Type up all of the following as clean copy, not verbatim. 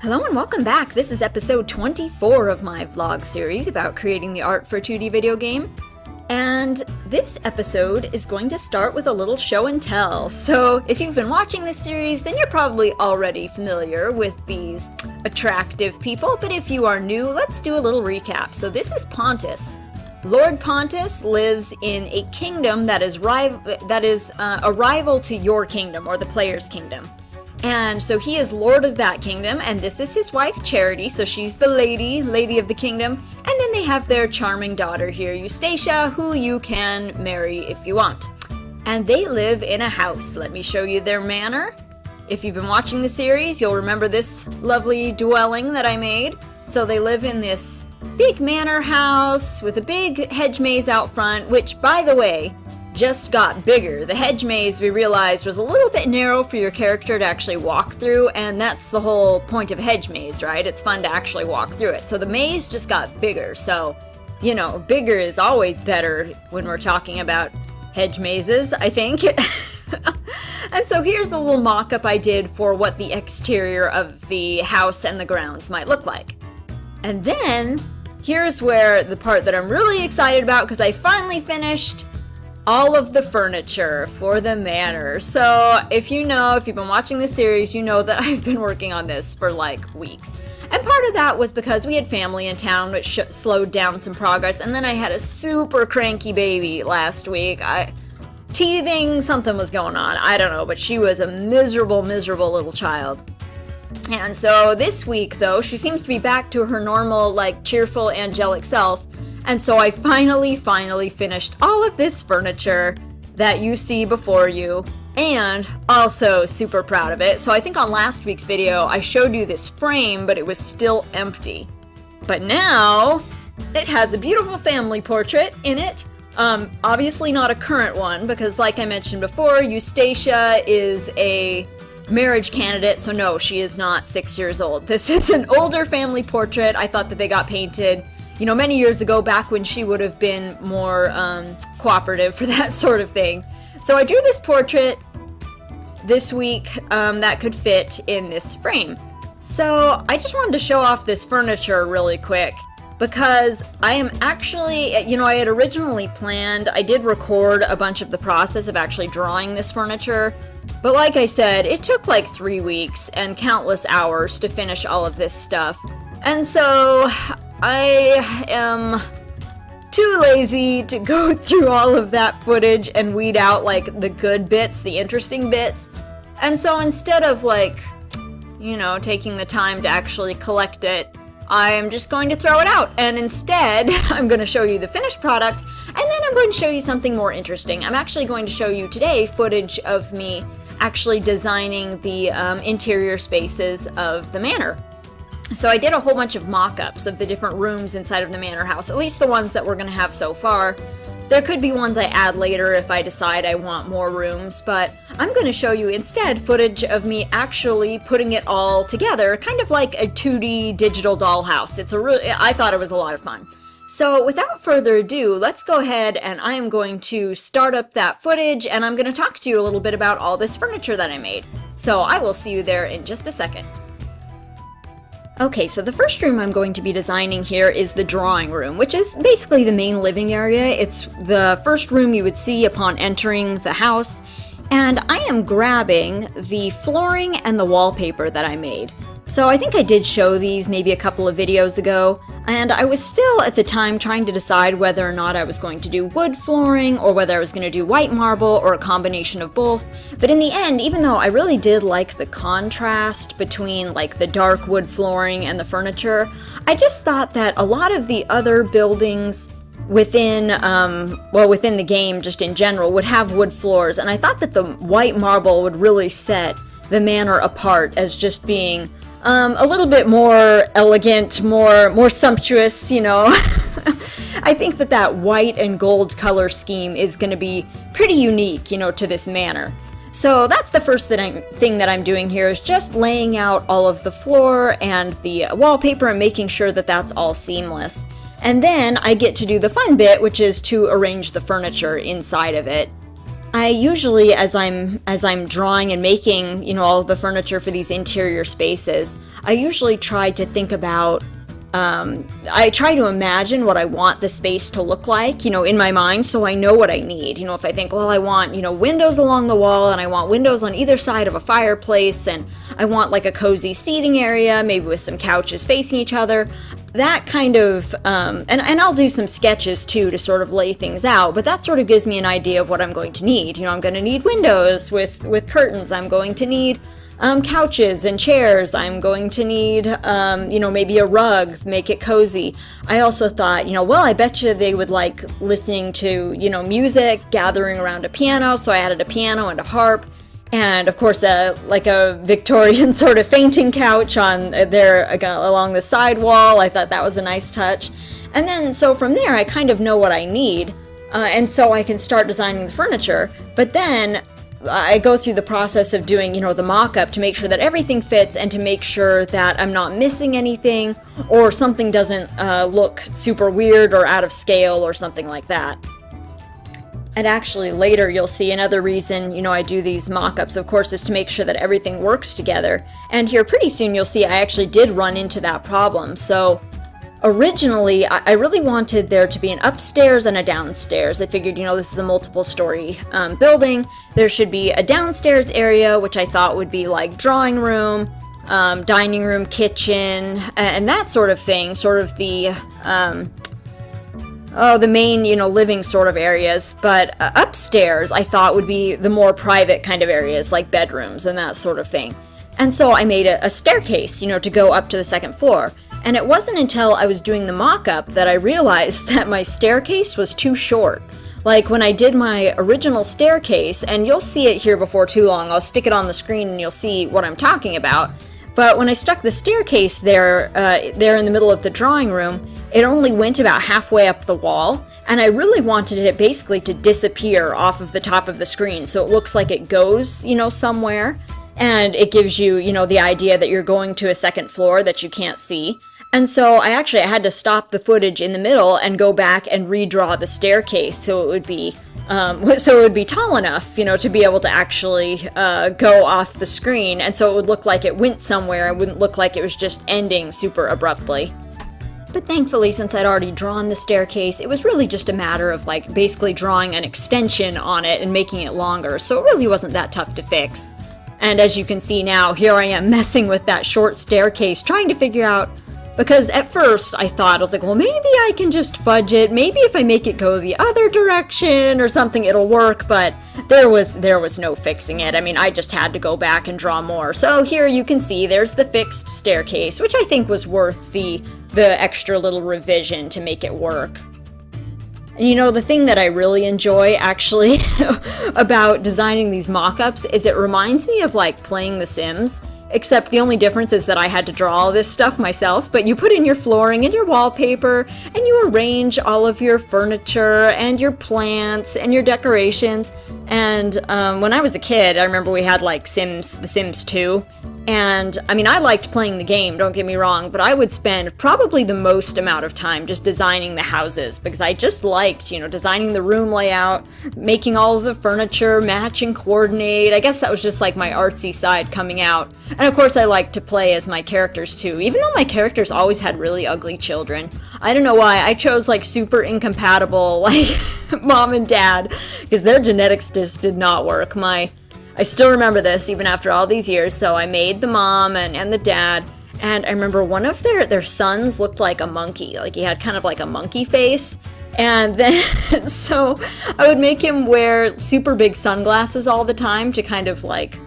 Hello and welcome back. This is episode 24 of my vlog series about creating the art for a 2D video game. And this episode is going to start with a little show and tell. So if you've been watching this series, then you're probably already familiar with these attractive people. But if you are new, let's do a little recap. So this is Pontus. Lord Pontus lives in a kingdom that is a rival to your kingdom, or the player's kingdom. And so he is lord of that kingdom, and this is his wife Charity, so she's the lady of the kingdom. And then they have their charming daughter here, Eustacia, who you can marry if you want. And they live in a house. Let me show you their manor. If you've been watching the series, you'll remember this lovely dwelling that I made. So they live in this big manor house with a big hedge maze out front, which, by the way, just got bigger. The hedge maze, we realized, was a little bit narrow for your character to actually walk through, and that's the whole point of a hedge maze, right? It's fun to actually walk through it. So the maze just got bigger, so, you know, bigger is always better when we're talking about hedge mazes, I think. And so here's the little mock-up I did for what the exterior of the house and the grounds might look like. And then, here's where the part that I'm really excited about, because I finally finished all of the furniture for the manor. So if you've been watching this series, you know that I've been working on this for like weeks. And part of that was because we had family in town, which slowed down some progress. And then I had a super cranky baby last week. Teething, something was going on. I don't know, but she was a miserable little child. And so this week, though, she seems to be back to her normal, like, cheerful, angelic self. And so I finally finished all of this furniture that you see before you, and also super proud of it. So I think on last week's video, I showed you this frame, but it was still empty. But now, it has a beautiful family portrait in it. Obviously not a current one, because like I mentioned before, Eustacia is a marriage candidate, so no, she is not 6 years old. This is an older family portrait. I thought that they got painted, you know, many years ago, back when she would have been more cooperative for that sort of thing. So I drew this portrait this week that could fit in this frame. So I just wanted to show off this furniture really quick, because I am actually, you know, I had originally planned, I did record a bunch of the process of actually drawing this furniture, but like I said, it took like 3 weeks and countless hours to finish all of this stuff. And so I am too lazy to go through all of that footage and weed out like the good bits, the interesting bits. And so instead of like, you know, taking the time to actually collect it, I am just going to throw it out. And instead, I'm going to show you the finished product, and then I'm going to show you something more interesting. I'm actually going to show you today footage of me actually designing the interior spaces of the manor. So I did a whole bunch of mock-ups of the different rooms inside of the manor house, at least the ones that we're going to have so far. There could be ones I add later if I decide I want more rooms, but I'm going to show you instead footage of me actually putting it all together, kind of like a 2D digital dollhouse. I thought it was a lot of fun. So without further ado, let's go ahead and I am going to start up that footage, and I'm going to talk to you a little bit about all this furniture that I made. So I will see you there in just a second. Okay, so the first room I'm going to be designing here is the drawing room, which is basically the main living area. It's the first room you would see upon entering the house, and I am grabbing the flooring and the wallpaper that I made. So I think I did show these maybe a couple of videos ago, and I was still at the time trying to decide whether or not I was going to do wood flooring or whether I was going to do white marble or a combination of both. But in the end, even though I really did like the contrast between like the dark wood flooring and the furniture, I just thought that a lot of the other buildings within the game just in general would have wood floors, and I thought that the white marble would really set the manor apart as just being a little bit more elegant, more sumptuous, you know. I think that white and gold color scheme is going to be pretty unique, you know, to this manor. So that's the first thing that I'm doing here, is just laying out all of the floor and the wallpaper and making sure that that's all seamless. And then I get to do the fun bit, which is to arrange the furniture inside of it. I usually, as I'm drawing and making, all of the furniture for these interior spaces, I usually try to think about, I try to imagine what I want the space to look like, in my mind, so I know what I need. If I think, well, I want, windows along the wall, and I want windows on either side of a fireplace, and I want like a cozy seating area, maybe with some couches facing each other, that kind of, and I'll do some sketches too to sort of lay things out, but that sort of gives me an idea of what I'm going to need. I'm going to need windows with curtains. I'm going to need couches and chairs. I'm going to need, maybe a rug, make it cozy. I also thought, well, I bet you they would like listening to, music, gathering around a piano. So I added a piano and a harp. And of course, like a Victorian sort of fainting couch on there along the side wall. I thought that was a nice touch. And then, so from there, I kind of know what I need. And so I can start designing the furniture. But then I go through the process of doing, the mock-up to make sure that everything fits and to make sure that I'm not missing anything or something doesn't look super weird or out of scale or something like that. And actually later you'll see another reason, I do these mock-ups, of course, is to make sure that everything works together. And here pretty soon you'll see I actually did run into that problem. So originally, I really wanted there to be an upstairs and a downstairs. I figured, this is a multiple story building. There should be a downstairs area, which I thought would be like drawing room, dining room, kitchen, and that sort of thing, sort of the main, living sort of areas. But upstairs, I thought would be the more private kind of areas, like bedrooms and that sort of thing. And so I made a staircase, to go up to the second floor. And it wasn't until I was doing the mock-up that I realized that my staircase was too short. Like when I did my original staircase, and you'll see it here before too long, I'll stick it on the screen and you'll see what I'm talking about. But when I stuck the staircase there in the middle of the drawing room, it only went about halfway up the wall, and I really wanted it basically to disappear off of the top of the screen, so it looks like it goes, somewhere, and it gives you, the idea that you're going to a second floor that you can't see. And so I had to stop the footage in the middle and go back and redraw the staircase so it would be tall enough, to be able to actually go off the screen, and so it would look like it went somewhere. It wouldn't look like it was just ending super abruptly. But thankfully, since I'd already drawn the staircase, it was really just a matter of like basically drawing an extension on it and making it longer, so it really wasn't that tough to fix. And as you can see now, here I am messing with that short staircase, trying to figure out, because at first I was like, well, maybe I can just fudge it. Maybe if I make it go the other direction or something, it'll work. But there was no fixing it. I mean, I just had to go back and draw more. So here you can see there's the fixed staircase, which I think was worth the extra little revision to make it work. And the thing that I really enjoy actually about designing these mock-ups is it reminds me of like playing The Sims. Except the only difference is that I had to draw all this stuff myself, but you put in your flooring and your wallpaper, and you arrange all of your furniture and your plants and your decorations. And when I was a kid, I remember we had like The Sims 2. And I mean, I liked playing the game, don't get me wrong, but I would spend probably the most amount of time just designing the houses because I just liked, designing the room layout, making all of the furniture match and coordinate. I guess that was just like my artsy side coming out. And of course I liked to play as my characters too, even though my characters always had really ugly children. I don't know why, I chose like super incompatible like mom and dad because their genetics just did not work. I still remember this even after all these years. So I made the mom and the dad, and I remember one of their sons looked like a monkey. Like he had kind of like a monkey face. And then so I would make him wear super big sunglasses all the time to kind of like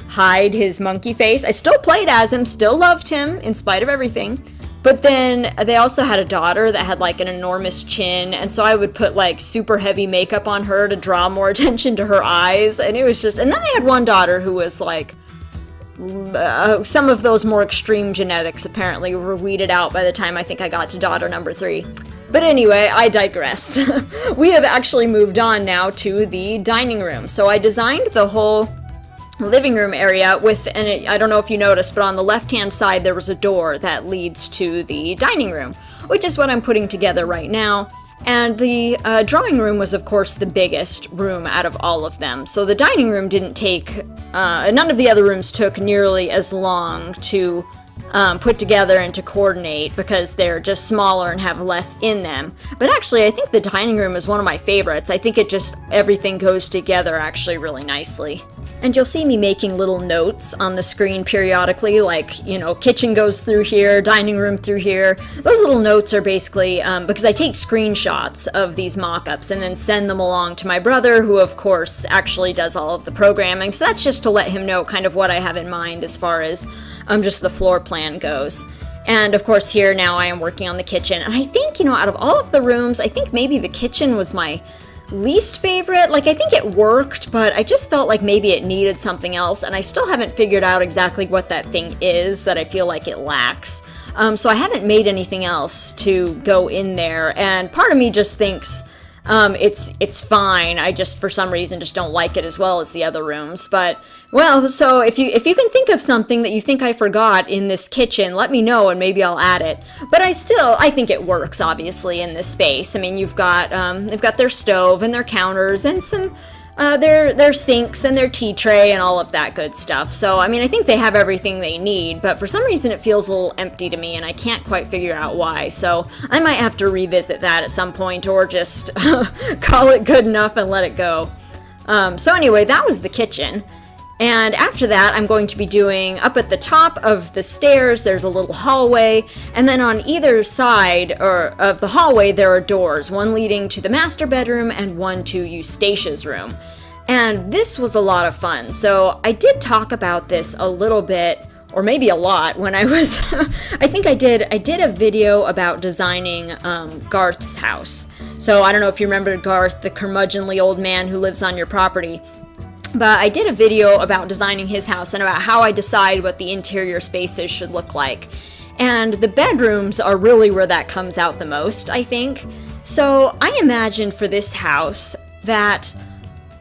hide his monkey face. I still played as him, still loved him in spite of everything. But then they also had a daughter that had like an enormous chin, and so I would put like super heavy makeup on her to draw more attention to her eyes, and it was just, and then they had one daughter who was like, some of those more extreme genetics apparently were weeded out by the time I think I got to daughter number 3. But anyway, I digress. We have actually moved on now to the dining room. So I designed the whole living room area with, and I don't know if you noticed, but on the left-hand side there was a door that leads to the dining room, which is what I'm putting together right now. And the drawing room was, of course, the biggest room out of all of them. So the dining room didn't take, none of the other rooms took nearly as long to put together and to coordinate because they're just smaller and have less in them. But actually, I think the dining room is one of my favorites. I think everything goes together actually really nicely. And you'll see me making little notes on the screen periodically, like, kitchen goes through here, dining room through here. Those little notes are basically because I take screenshots of these mock-ups and then send them along to my brother, who of course actually does all of the programming. So that's just to let him know kind of what I have in mind as far as just the floor plan goes. And of course here now I am working on the kitchen. And I think, out of all of the rooms, I think maybe the kitchen was my least favorite. Like, I think it worked, but I just felt like maybe it needed something else, and I still haven't figured out exactly what that thing is that I feel like it lacks. So I haven't made anything else to go in there, and part of me just thinks it's fine. I just, for some reason, just don't like it as well as the other rooms. But, well, so if you can think of something that you think I forgot in this kitchen, let me know and maybe I'll add it. But I think it works, obviously, in this space. I mean, they've got their stove and their counters and some their sinks and their tea tray and all of that good stuff. So, I mean, I think they have everything they need, but for some reason it feels a little empty to me and I can't quite figure out why. So I might have to revisit that at some point or just call it good enough and let it go. So anyway, that was the kitchen. And after that, I'm going to be doing, up at the top of the stairs, there's a little hallway, and then on either side of the hallway, there are doors, one leading to the master bedroom and one to Eustatia's room. And this was a lot of fun. So I did talk about this a little bit, or maybe a lot, when I was, I think I did a video about designing Garth's house. So I don't know if you remember Garth, the curmudgeonly old man who lives on your property. But I did a video about designing his house and about how I decide what the interior spaces should look like. And the bedrooms are really where that comes out the most, I think. So I imagined for this house that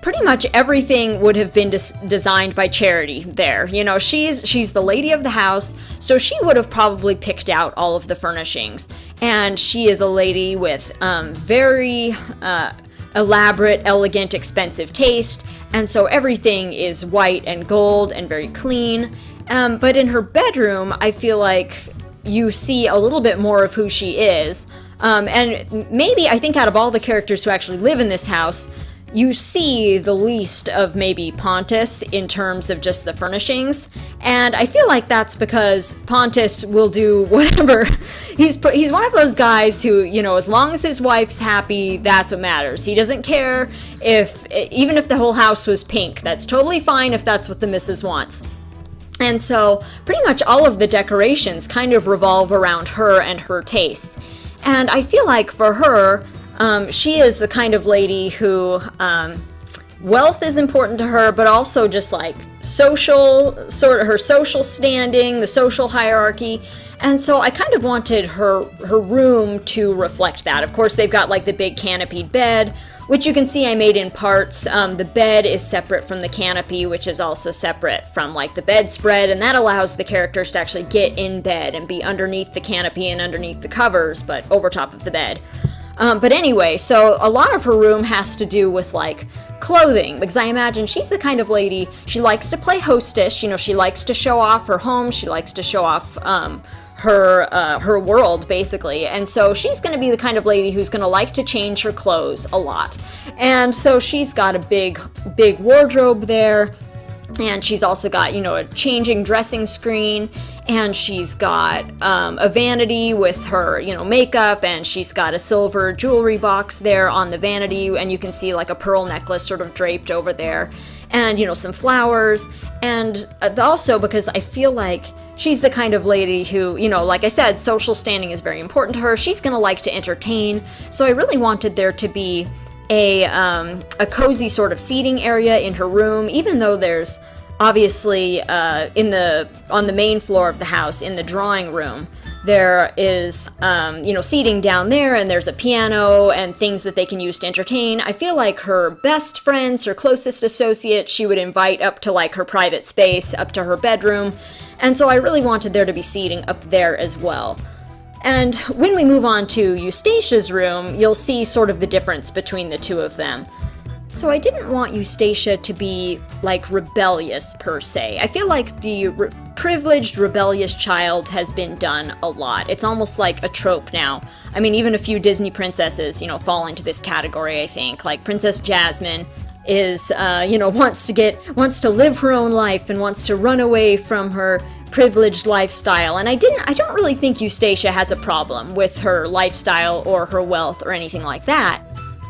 pretty much everything would have been designed by Charity there. She's the lady of the house, so she would have probably picked out all of the furnishings. And she is a lady with very elaborate, elegant, expensive taste, and so everything is white and gold and very clean. But in her bedroom, I feel like you see a little bit more of who she is. And maybe, I think out of all the characters who actually live in this house, you see the least of maybe Pontus in terms of just the furnishings, and I feel like that's because Pontus will do whatever. He's one of those guys who, as long as his wife's happy, that's what matters. He doesn't care even if the whole house was pink. That's totally fine if that's what the missus wants. And so pretty much all of the decorations kind of revolve around her and her tastes. And I feel like for her, she is the kind of lady who wealth is important to her, but also just like her social standing, the social hierarchy. And so I kind of wanted her room to reflect that. Of course, they've got like the big canopied bed, which you can see I made in parts. The bed is separate from the canopy, which is also separate from like the bedspread, and that allows the characters to actually get in bed and be underneath the canopy and underneath the covers, but over top of the bed. But anyway, so a lot of her room has to do with like clothing, because I imagine she's the kind of lady, she likes to play hostess, she likes to show off her home, she likes to show off her world, basically. And so she's going to be the kind of lady who's going to like to change her clothes a lot. And so she's got a big wardrobe there. And she's also got, a changing dressing screen, and she's got a vanity with her, makeup, and she's got a silver jewelry box there on the vanity, and you can see like a pearl necklace sort of draped over there, and, some flowers. And also because I feel like she's the kind of lady who, like I said, social standing is very important to her. She's going to like to entertain. So I really wanted there to be a cozy sort of seating area in her room, even though there's obviously on the main floor of the house in the drawing room there is seating down there, and there's a piano and things that they can use to entertain. I feel like her best friends, her closest associates, she would invite up to like her private space, up to her bedroom, and so I really wanted there to be seating up there as well. And when we move on to Eustatia's room, you'll see sort of the difference between the two of them. So I didn't want Eustacia to be, like, rebellious, per se. I feel like the privileged, rebellious child has been done a lot. It's almost like a trope now. I mean, even a few Disney princesses, fall into this category, I think. Like, Princess Jasmine is, wants to live her own life and wants to run away from her privileged lifestyle. And I don't really think Eustacia has a problem with her lifestyle or her wealth or anything like that.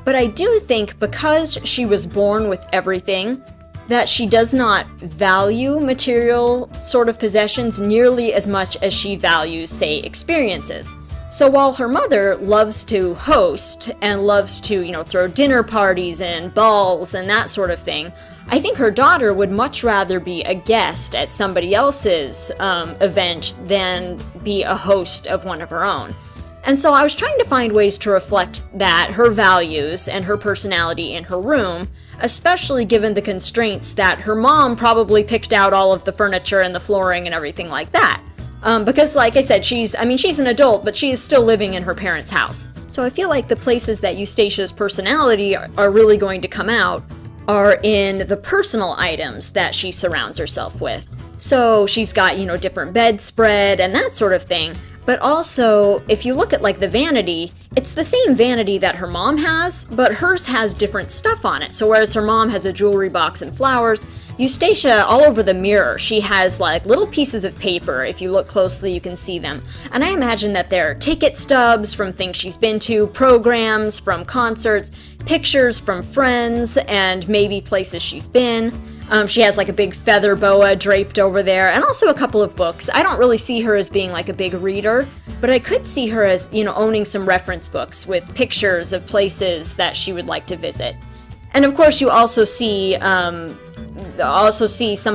But I do think because she was born with everything, that she does not value material sort of possessions nearly as much as she values, say, experiences. So while her mother loves to host and loves to, throw dinner parties and balls and that sort of thing, I think her daughter would much rather be a guest at somebody else's event than be a host of one of her own. And so I was trying to find ways to reflect that, her values and her personality in her room, especially given the constraints that her mom probably picked out all of the furniture and the flooring and everything like that. Because like I said, she's an adult, but she is still living in her parents' house. So I feel like the places that Eustacia's personality are really going to come out are in the personal items that she surrounds herself with. So she's got, different bedspread and that sort of thing. But also, if you look at like the vanity, it's the same vanity that her mom has, but hers has different stuff on it. So whereas her mom has a jewelry box and flowers, Eustacia, all over the mirror, she has like little pieces of paper. If you look closely, you can see them. And I imagine that they're ticket stubs from things she's been to, programs from concerts, pictures from friends, and maybe places she's been. She has like a big feather boa draped over there, and also a couple of books. I don't really see her as being like a big reader, but I could see her as, owning some reference books with pictures of places that she would like to visit. And of course, you also see some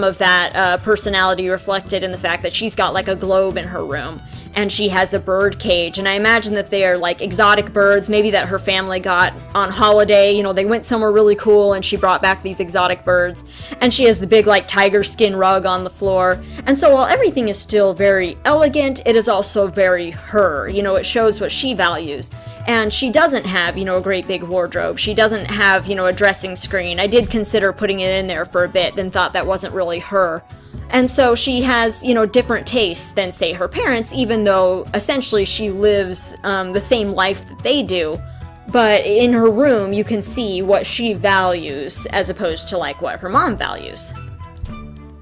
of that personality reflected in the fact that she's got like a globe in her room, and she has a bird cage, and I imagine that they are like exotic birds, maybe that her family got on holiday. They went somewhere really cool and she brought back these exotic birds, and she has the big like tiger skin rug on the floor. And so while everything is still very elegant, it is also very her. It shows what she values. And she doesn't have, a great big wardrobe. She doesn't have, a dressing screen. I did consider putting it in there for a bit, then thought that wasn't really her. And so she has, different tastes than, say, her parents, even though essentially she lives the same life that they do. But in her room, you can see what she values as opposed to, like, what her mom values.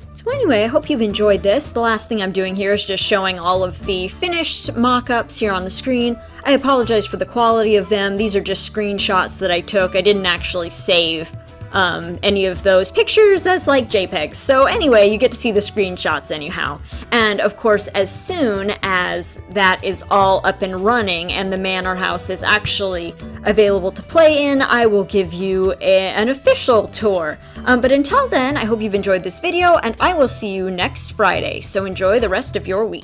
So anyway, I hope you've enjoyed this. The last thing I'm doing here is just showing all of the finished mock-ups here on the screen. I apologize for the quality of them. These are just screenshots that I took. I didn't actually save any of those pictures as like JPEGs. So anyway, you get to see the screenshots anyhow. And of course, as soon as that is all up and running and the manor house is actually available to play in, I will give you an official tour. But until then, I hope you've enjoyed this video, and I will see you next Friday. So enjoy the rest of your week.